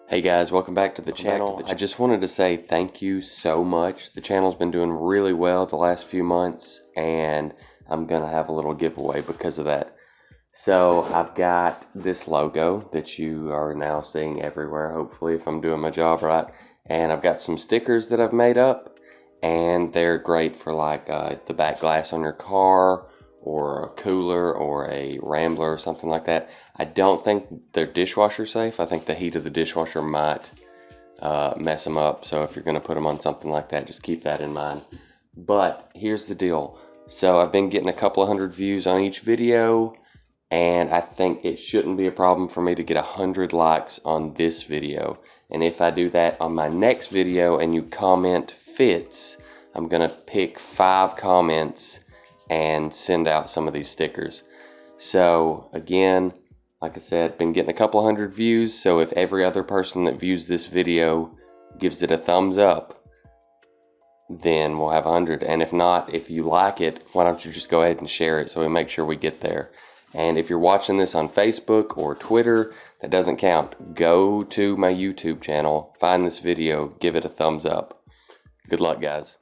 Hey guys, welcome back to the channel. I just wanted to say thank you so much. The channel's been doing really well the last few months, and I'm gonna have a little giveaway because of that. So I've got this logo that you are now seeing everywhere, hopefully, if I'm doing my job right. And I've got some stickers that I've made up, and they're great for like the back glass on your car, or a cooler, or a Rambler, or something like that. I don't think they're dishwasher safe. I think the heat of the dishwasher might mess them up. So if you're going to put them on something like that, just keep that in mind. But here's the deal. So I've been getting a couple of hundred views on each video, and I think it shouldn't be a problem for me to get 100 likes on this video. And if I do that on my next video and you comment fits, I'm gonna pick 5 comments and send out some of these stickers. So again, like I said, been getting a couple hundred views, so if every other person that views this video gives it a thumbs up, then we'll have 100. And if not, if you like it, why don't you just go ahead and share it so we make sure we get there. And if you're watching this on Facebook or Twitter, that doesn't count. Go to my YouTube channel, find this video, give it a thumbs up. Good luck, guys.